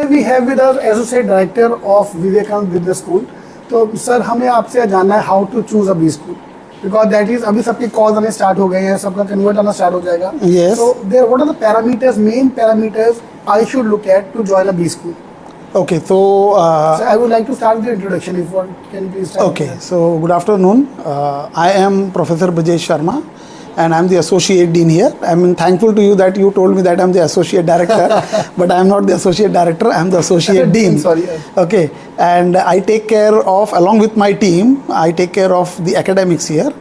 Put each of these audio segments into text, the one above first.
We have with us Associate Director of Vivekanand Business School. तो sir हमें आपसे जानना है how to choose a B school because that is अभी सबके calls आने start हो गए हैं, सबका convert आना start हो जाएगा. Yes. So there what are the parameters, main parameters I should look at to join a B school? Okay, so I would like to start with the introduction. If one can please start. okay, so good afternoon. I am Professor Brajesh Sharma, and I'm the Associate Dean here. I'm thankful to you that you told me that I'm the Associate Director, but I'm not the Associate Director. I'm the Associate Dean. Sorry. Okay, and I take care of, along with my team, I take care of the academics here,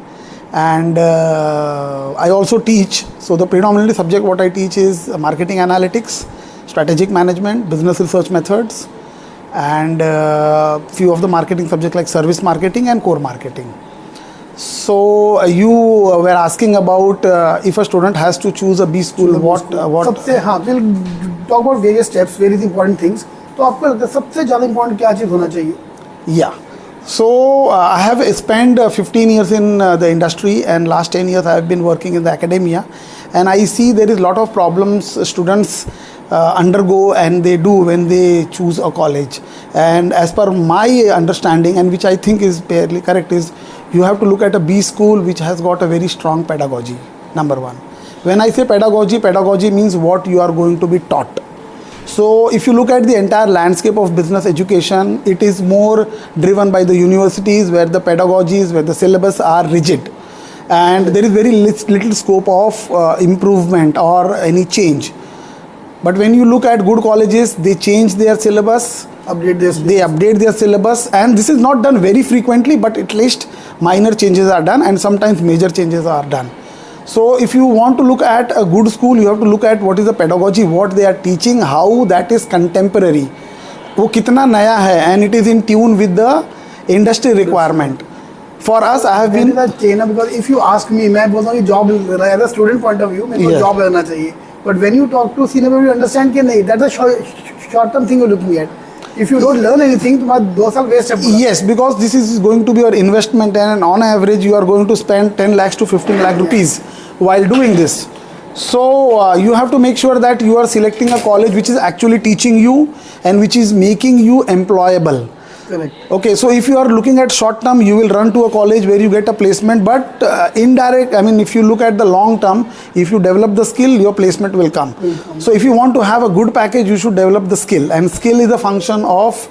and I also teach. So the predominantly subject what I teach is marketing analytics, strategic management, business research methods, and few of the marketing subjects like service marketing and core marketing. So you were asking about if a student has to choose a B school, what सबसे हाँ, we'll talk about various steps, various important things. तो आपको लगता है सबसे ज़्यादा important क्या चीज़ होना चाहिए? Yeah. So I have spent 15 years in the industry, and last 10 years I have been working in the academia, and I see there is lot of problems students undergo and they do when they choose a college. And as per my understanding, and which I think is fairly correct, is you have to look at a B school which has got a very strong pedagogy, number one. When I say pedagogy, pedagogy means what you are going to be taught. So if you look at the entire landscape of business education, it is more driven by the universities where the pedagogies, where the syllabus are rigid, and there is very little scope of improvement or any change. But when you look at good colleges, they change their syllabus, they update their syllabus, and this is not done very frequently, but at least minor changes are done, and sometimes major changes are done. So if you want to look at a good school, you have to look at what is the pedagogy, what they are teaching, how that is contemporary, वो कितना नया है, and it is in tune with the industry requirement. For us, I have been because if you ask me, मैं बोलता हूँ कि job as a student point of view, मेरे को job लगना चाहिए. But when you talk to senior people, you understand कि नहीं, that's a short term thing you're looking at. If you don't learn anything, तुम्हारा 2 साल waste है. Yes, because this is going to be your investment, and on average you are going to spend 10 lakhs to 15 lakh rupees while doing this. So you have to make sure that you are selecting a college which is actually teaching you and which is making you employable. Correct. Okay, so if you are looking at short term, you will run to a college where you get a placement, but indirect, I mean, if you look at the long term, if you develop the skill, your placement will come. So if you want to have a good package, you should develop the skill, and skill is a function of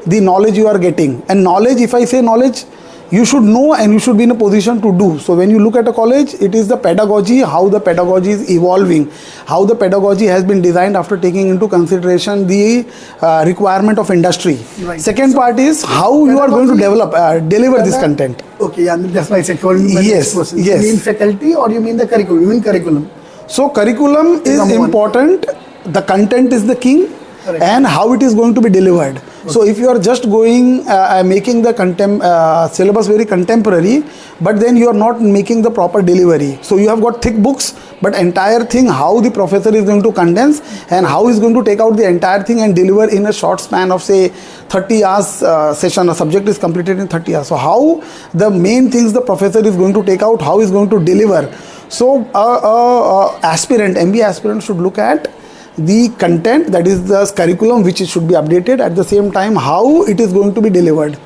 the knowledge you are getting. And knowledge, if I say knowledge, you should know and you should be in a position to do. So when you look at a college, it is the pedagogy, how the pedagogy is evolving, how the pedagogy has been designed after taking into consideration the requirement of industry. Right. Second part is how you are going to deliver this content. Okay, yeah, that's my second. Yes, yes. You mean faculty or you mean the curriculum? You mean curriculum. So curriculum is important, the content is the king. Correct. And how it is going to be delivered. Okay. So if you are just going making the syllabus very contemporary, but then you are not making the proper delivery. So you have got thick books, but entire thing how the professor is going to condense and how he is going to take out the entire thing and deliver in a short span of say 30 hours session. A subject is completed in 30 hours. So how the main things the professor is going to take out, how he is going to deliver. So aspirant, MBA aspirant should look at the content, that is the curriculum which should be updated, at the same time how it is going to be delivered.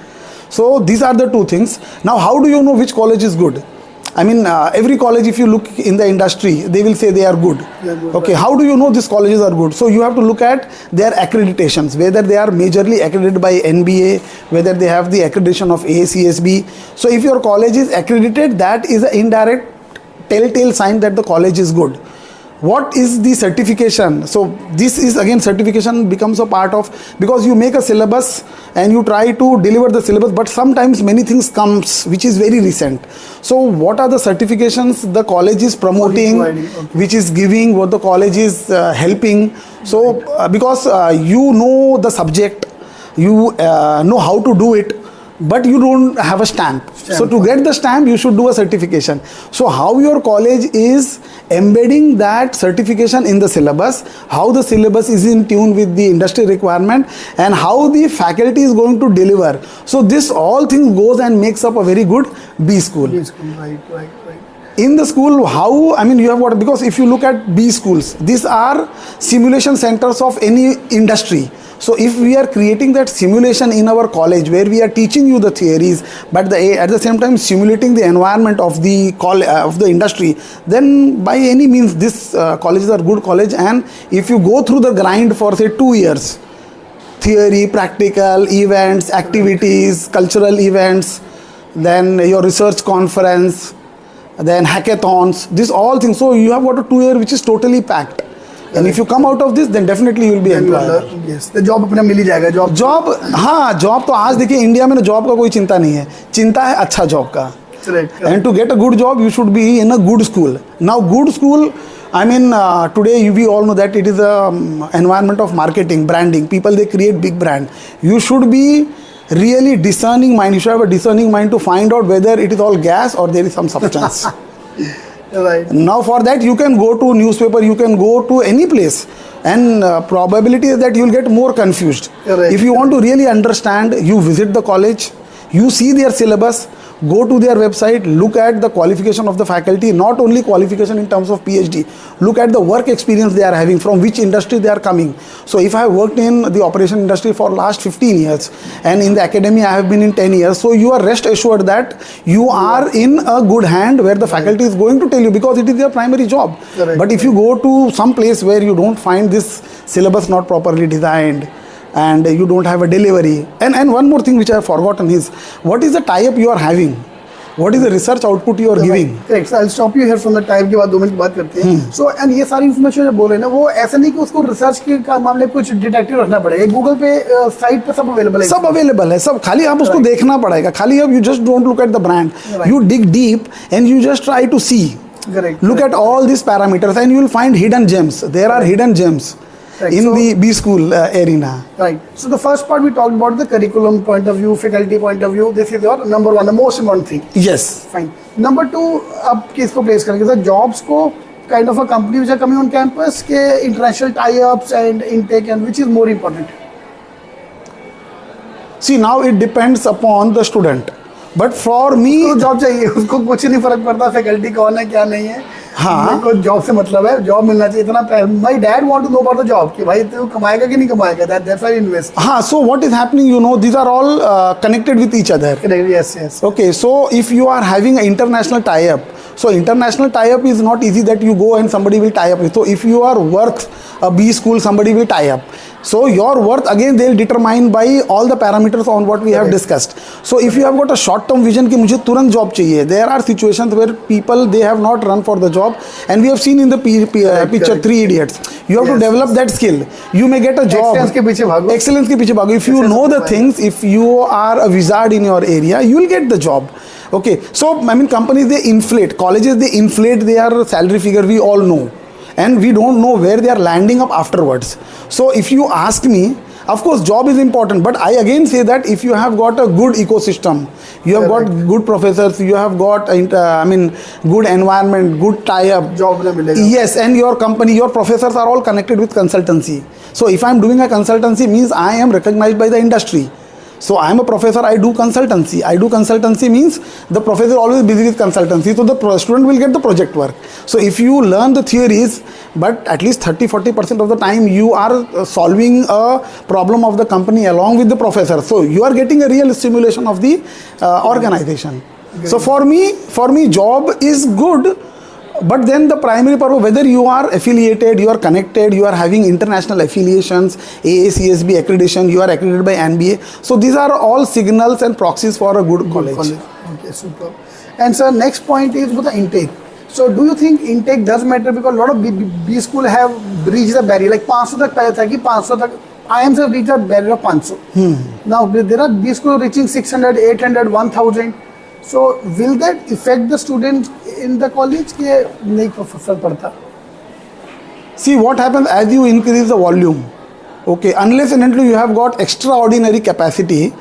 So these are the two things. Now how do you know which college is good? I mean every college, if you look in the industry, they will say they are good. Okay, how do you know these colleges are good? So you have to look at their accreditations, whether they are majorly accredited by NBA, whether they have the accreditation of AACSB. So if your college is accredited, that is an indirect telltale sign that the college is good. What is the certification? So this is again, certification becomes a part of, because you make a syllabus and you try to deliver the syllabus, but sometimes many things comes which is very recent. So what are the certifications the college is promoting, which is giving, what the college is helping. So because you know the subject, you know how to do it, but you don't have a stamp. So to get the stamp, you should do a certification. So how your college is embedding that certification in the syllabus, how the syllabus is in tune with the industry requirement, and how the faculty is going to deliver. So this all things goes and makes up a very good B school. B school, right. in the school, how, I mean, you have what, because if you look at B schools, these are simulation centers of any industry. So if we are creating that simulation in our college where we are teaching you the theories, but at the same time simulating the environment of the of the industry, then by any means this colleges are good college. And if you go through the grind for say 2 years, theory, practical, events, activities, cultural events, then your research conference, then hackathons, these all things. So you have got a 2 year which is totally packed. And if you come out of this, then definitely you will be employed. Yes, the job अपना मिल ही जाएगा. Job, हाँ, job तो आज देखिए India में ना job का कोई चिंता नहीं है, चिंता है अच्छा जॉब का. And to get a good job, you should be in a good school. Now, good school, I mean, today we all know that it is a environment of marketing, branding. People, they create big brand. You should be really discerning mind. You should have a discerning mind to find out whether it is all gas or there is some substance. Right. Now for that you can go to newspaper, you can go to any place, and probability is that you will get more confused. Correct. If you want to really understand, you visit the college, you see their syllabus, go to their website, look at the qualification of the faculty, not only qualification in terms of PhD, look at the work experience they are having, from which industry they are coming. So if I have worked in the operation industry for last 15 years and in the academy I have been in 10 years, so you are rest assured that you are in a good hand where the faculty is going to tell you, because it is their primary job. Correct. But if you go to some place where you don't find this syllabus not properly designed, and you don't have a delivery, and one more thing which I have forgotten is, what is the tie-up you are having? What is the research output you are giving? Correct. So I'll stop you here from the time के बाद 2 minute बात करते हैं. So and ये सारी information जो बोल रहे हैं ना, वो ऐसा नहीं कि उसको रिसर्च के का मामले कुछ डिटेक्टिव रखना पड़ेगा. गूगल पे साइट पे सब अवेलेबल है. सब अवेलेबल है, सब, खाली आप उसको देखना पड़ेगा. खाली अब you just don't look at the brand. You dig deep and you just try to see. Correct. Look at all these parameters and you will find hidden gems. There are hidden gems. Right. In So, the B school arena. Right. So the first part we talked about the curriculum point of view, faculty point of view. This is your number one, the most important thing. Yes. Fine. Number two, आप किसको place करेंगे? Sir jobs को kind of a company which are coming on campus के international tie-ups and intake, and which is more important? See, now it depends upon the student. But for me, उसको job चाहिए, उसको कुछ नहीं फर्क पड़ता faculty कौन है क्या नहीं है. हाँ. मेरे को जॉब से मतलब है, जॉब मिलना चाहिए. इतना my dad want to know about the job कि भाई तू कमाएगा कि नहीं कमाएगा. That's why invest. हाँ, so what is happening, you know, these are all connected with each other. Yes, yes. Okay, so if you are having an international tie-up, so international tie-up is not easy that you go and somebody will tie up with. So if you are worth a B school, somebody will tie up. So your worth, again, they'll determine by all the parameters on what we have discussed. So if you have got a short-term vision कि मुझे तुरंत job चाहिए, there are situations where people, they have not run for the job, and we have seen in the picture Three Idiots. You have to develop that skill. You may get a job. Excellence के पीछे भागो. Excellence के पीछे भागो. If you know the things, if you are a wizard in your area, you will get the job. Okay, so I mean, companies, they inflate, colleges, they inflate their salary figure, we all know, and we don't know where they are landing up afterwards. So if you ask me, of course job is important, but I again say that if you have got a good ecosystem, you have got good professors, you have got I mean, good environment, good tie-up, job नहीं मिलेगा. yes, and your company, your professors are all connected with consultancy. So if I am doing a consultancy, means I am recognized by the industry. So I am a professor, I do consultancy. I do consultancy means the professor is always busy with consultancy. So the student will get the project work. So if you learn the theories, but at least 30-40% of the time you are solving a problem of the company along with the professor. So you are getting a real stimulation of the organization. So for me job is good. But then the primary purpose, whether you are affiliated, you are connected, you are having international affiliations, AACSB accreditation, you are accredited by NBA. So these are all signals and proxies for a good college. Okay, super. And sir, next point is about the intake. So do you think intake does matter, because a lot of B school have reached the barrier, like 500 तक पहले था कि 500 तक, IIMs have reached the barrier of 500. Now there are B school reaching 600, 800, 1000. So will that affect the students in the college के नहीं फर्क पड़ता? See what happens as you increase the volume. Okay, unless and until you have got extraordinary capacity,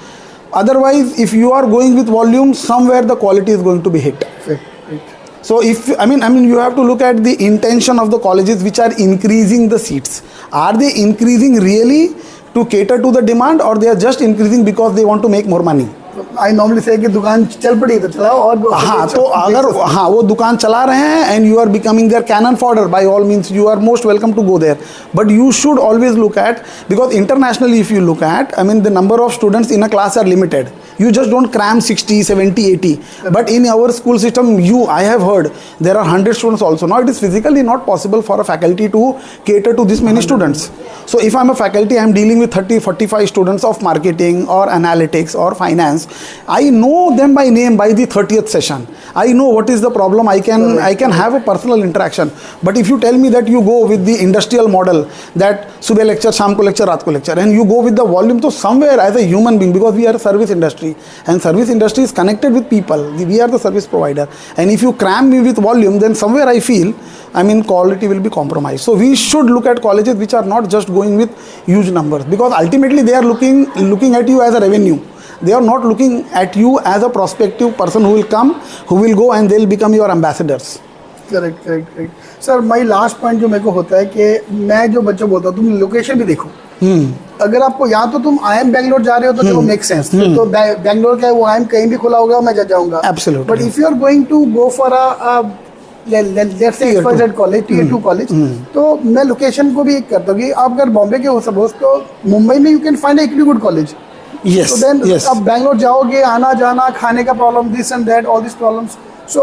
otherwise if you are going with volume, somewhere the quality is going to be hit. Right. So if I mean you have to look at the intention of the colleges which are increasing the seats. Are they increasing really to cater to the demand, or they are just increasing because they want to make more money? I normally से कि दुकान चल पड़ी तो चलाओ और हाँ, तो अगर हाँ वो दुकान चला रहे हैं and you are becoming their cannon fodder, by all means you are most welcome to go there, but you should always look at, because internationally if you look at, I mean the number of students in a class are limited. You just don't cram 60, 70, 80. But in our school system, I have heard there are 100 students also. Now it is physically not possible for a faculty to cater to this many students. So if I'm a faculty, I'm dealing with 30, 45 students of marketing or analytics or finance. I know them by name by the 30th session. I know what is the problem. I can have a personal interaction. But if you tell me that you go with the industrial model, that सुबह lecture, शाम को lecture, रात को lecture, and you go with the volume, तो somewhere as a human being, because we are a service industry, and service industry is connected with people, we are the service provider, and if you cram me with volume, then somewhere I feel, I mean, quality will be compromised. So we should look at colleges which are not just going with huge numbers, because ultimately they are looking at you as a revenue. They are not looking at you as a prospective person who will come, who will go, and they will become your ambassadors. Correct sir. My last point जो मेरे को होता है कि मैं जो बच्चों बोलता हूँ तुम लोकेशन भी देखो. अगर आपको यहाँ तो तुम आई एम बैंगलोर जा रहे हो तो चलो मेक सेंस, तो बैंगलोर का वो आई एम कहीं भी खुला होगा मैं जाऊंगा. Absolutely. But if you are going to go for let's say XYZ college, Tier 2 college, तो मैं लोकेशन को भी एक करता हूँ कि आप अगर बॉम्बे के हो सपोज तो मुंबई में you can find equally good college. Yes, so then yes. अब बैंगलोर जाओगे, आना जाना, खाने का problem, this and that, all this problems. So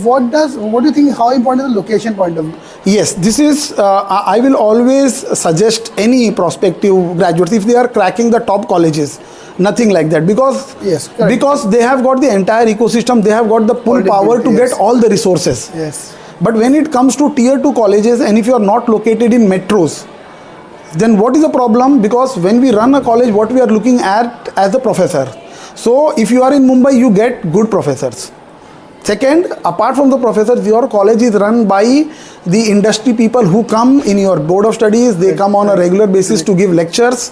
what do you think, how important is the location point of view? Yes, this is, I will always suggest any prospective graduates, if they are cracking the top colleges, nothing like that, because Yes, correct. because they have got the entire ecosystem, they have got the pull Already power built, to yes. get all the resources. Yes. But when it comes to Tier 2 colleges, and if you are not located in metros, then what is the problem? Because when we run a college, what we are looking at as a professor. So if you are in Mumbai, you get good professors. Second, apart from the professors, your college is run by the industry people who come in your board of studies. They come on a regular basis to give lectures.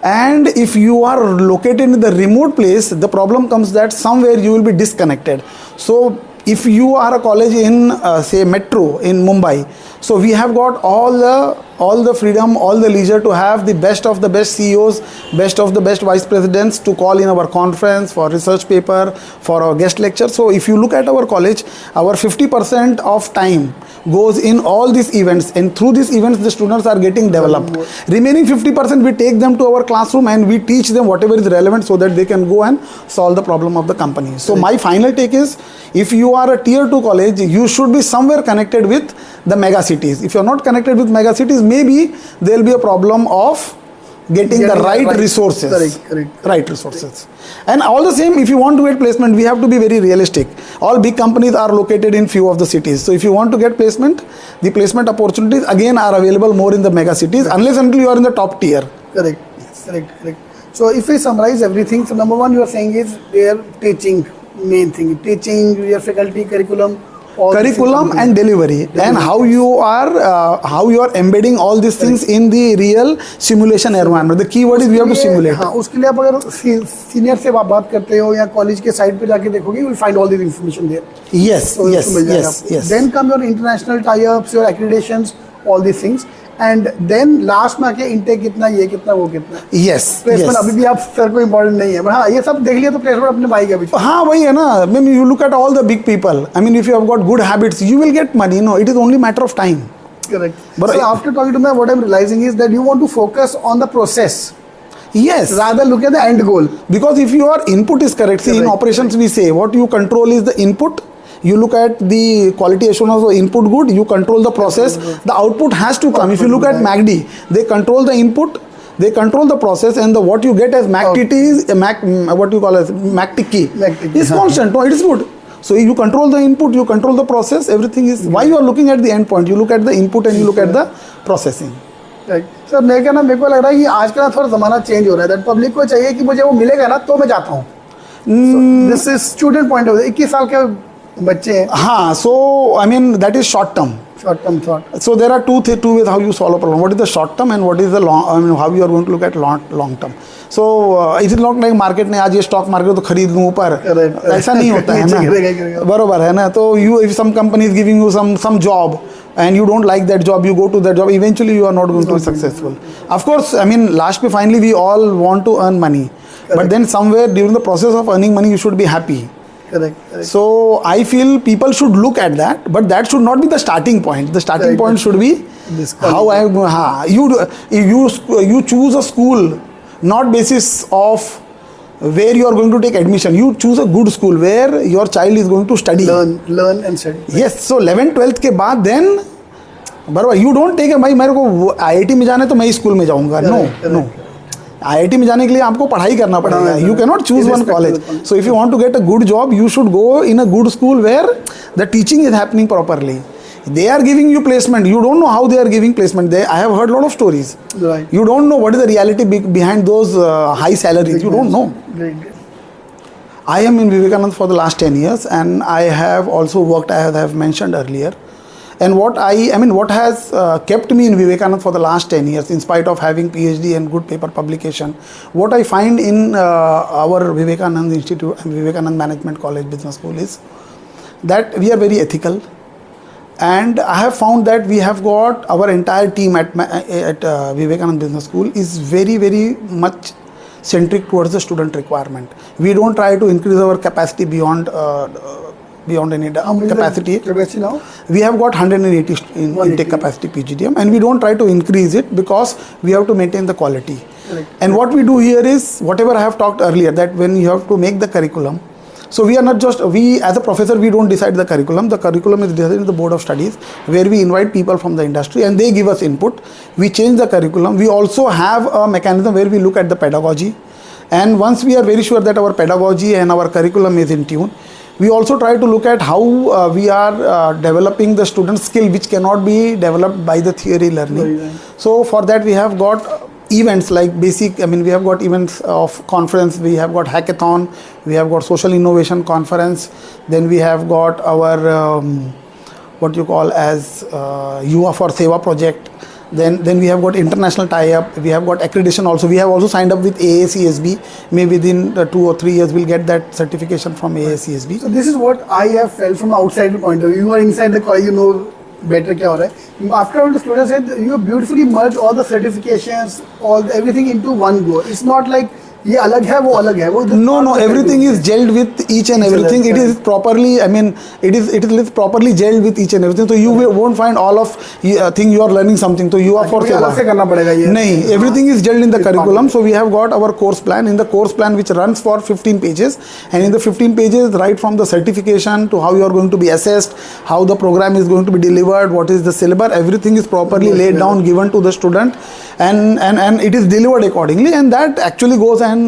And if you are located in the remote place, the problem comes that somewhere you will be disconnected. So if you are a college in say metro in Mumbai, so we have got all the freedom, all the leisure to have the best of the best CEOs, best of the best vice presidents to call in our conference for research paper, for our guest lecture. So if you look at our college, our 50% of time goes in all these events, and through these events the students are getting developed. Remaining 50% we take them to our classroom and we teach them whatever is relevant so that they can go and solve the problem of the company. So my final take is, if you are a Tier 2 college, you should be somewhere connected with the mega cities. If you are not connected with mega cities, maybe there will be a problem of getting the right resources. Correct. Right resources. And all the same, if you want to get placement, we have to be very realistic. All big companies are located in few of the cities. So if you want to get placement, the placement opportunities again are available more in the mega cities, unless until you are in the top tier. Correct. Correct. So if we summarize everything, so number one you are saying is their teaching, main thing, teaching, your faculty, curriculum, curriculum and delivery, and how you are embedding all these things in the real simulation environment. The key word is we have to simulate. हाँ, उसके लिए आप अगर senior से बात करते हो या कॉलेज के साइट पे जाके देखोगे, you will find all this information there. Yes, so yes. Then come your international tie-ups, your accreditations, all these things. And then last में आके इंटेक कितना, ये कितना, वो कितना. Yes. प्लेसमेंट अभी भी आप सर को इम्पोर्टेंट नहीं है, बट हाँ ये सब देख लिया तो प्लेसमेंट अपने भाई का भी. हाँ वही है ना. I mean, you look at all the big people. I mean, if you have got good habits, you will get money. No, it is only matter of time. Correct. But so after talking to me, what I'm realizing is that you want to focus on the process. Yes. Rather look at the end goal. Because if your input is correct, see in operations we say what you control is the input. You look at the quality assurance of input good, you control the process, the output has to come. If you look at MACD, they control the input, they control the process, and what you get as MACTT is what you call as MACTT is constant. No, it is good. So you control the input, you control the process, everything is why you are looking at the end point. You look at the input and you look at the processing. Sir मेरे को लग रहा है कि आज का थोड़ा ज़माना चेंज हो रहा है. दैट पब्लिक को चाहिए कि मुझे वो मिलेगा ना तो मैं जाता हूँ. This is student point of view. 21 साल के बच्चे हैं. हाँ, so I mean that is short term thought. So there are two ways how you solve a problem. What is the short term and what is the long, I mean how you are going to look at long term. So it is not like market ने आज ये stock market तो खरीद लूँ ऊपर, ऐसा नहीं होता है ना. बरोबर है ना. तो if some company is giving you some job and you don't like that job, you go to that job, eventually you are not going to be successful. Of course, I mean last finally we all want to earn money. But then somewhere during the process of earning money, you should be happy. Correct. So I feel people should look at that, but that should not be the starting point. The starting Correct. point should be This how I you choose a school not basis of where you are going to take admission. You choose a good school where your child is going to study. learn and study. Yes, so 11th 12th के बाद then बराबर you don't take भाई मेरे को IIT में जाना है तो मैं इस स्कूल में जाऊंगा. नो आईआईटी में जाने के लिए आपको पढ़ाई करना पड़ेगा. You can not choose one college. So if you want to get a good job you should go in a good school where the teaching is happening properly. They are giving you placement. You don't know how they are giving placement. I have heard a lot of stories. Right. You don't know what is the reality behind those high salaries. You don't know. Great. I am in Vivekananda for the last 10 years and I have also worked, I have mentioned earlier. And what what has kept me in Vivekananda for the last 10 years, in spite of having PhD and good paper publication, what I find in our Vivekananda Institute and Vivekananda Management College Business School is that we are very ethical. And I have found that we have got our entire team at Vivekananda Business School is very, very much centric towards the student requirement. We don't try to increase our capacity beyond any capacity. Now? We have got 180 in intake capacity PGDM, and we don't try to increase it because we have to maintain the quality. Correct. And what we do here is whatever I have talked earlier, that when you have to make the curriculum. So we are not just, as a professor, we don't decide the curriculum. The curriculum is decided in the board of studies, where we invite people from the industry and they give us input. We change the curriculum. We also have a mechanism where we look at the pedagogy. And once we are very sure that our pedagogy and our curriculum is in tune, we also try to look at how we are developing the student skill, which cannot be developed by the theory learning. Right. So for that we have got events like basic, we have got events of conference, we have got hackathon, we have got social innovation conference, then we have got our what you call as Yuva for Seva project, then we have got international tie-up, we have got accreditation also. We have also signed up with AACSB. Maybe within 2 or 3 years we'll get that certification from AACSB. So this is what I have felt from the outside point of view. You are inside the college, you know better क्या हो रहा है. After all, the students said you have beautifully merged all the certifications, everything into one go. It's not like ये अलग है वो अलग है वो. No, everything is gelled with each and everything. It is properly, it is properly gelled with each and everything. So you won't find all of thing you are learning something. So you are for अलग से करना पड़ेगा ये. नहीं, everything is gelled in the curriculum. So we have got our course plan. In the course plan, which runs for 15 pages, and in the 15 pages, right from the certification to how you are going to be assessed, how the program is going to be delivered, what is the syllabus, everything is properly laid down, given to the student, and it is delivered accordingly, and that actually goes and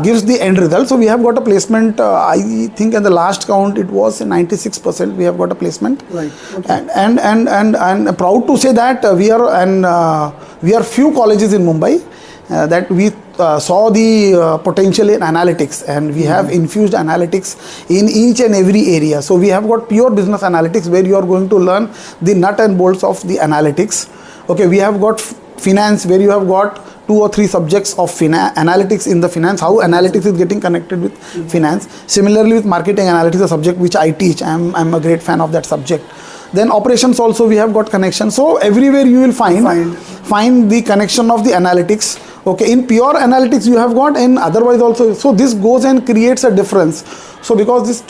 gives the end result. So we have got a placement. I think at the last count it was 96%. We have got a placement. Right. Okay. And proud to say that we are few colleges in Mumbai that we saw the potential in analytics, and we have infused analytics in each and every area. So we have got pure business analytics where you are going to learn the nut and bolts of the analytics. Okay, we have got finance where you have got 2 or 3 subjects of analytics in the finance, how analytics is getting connected with finance. Similarly with marketing analytics, a subject which I teach, I'm a great fan of that subject. Then operations also we have got connection. So everywhere you will find the connection of the analytics. Okay, in pure analytics you have got, and otherwise also. So this goes and creates a difference. So because this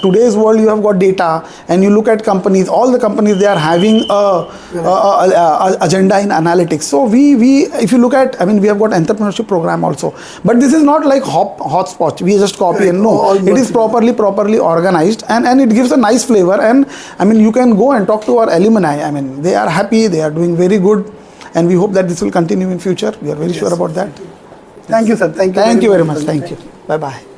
today's world, you have got data, and you look at companies, all the companies, they are having a agenda in analytics. So we if you look at, we have got entrepreneurship program also, but this is not like hotspot. We just copy and no, it is properly organized, and it gives a nice flavor. And you can go and talk to our alumni. They are happy, they are doing very good. And we hope that this will continue in future. We are very sure about that. Thank you, sir. Thank you very much. Thank you. Bye-bye.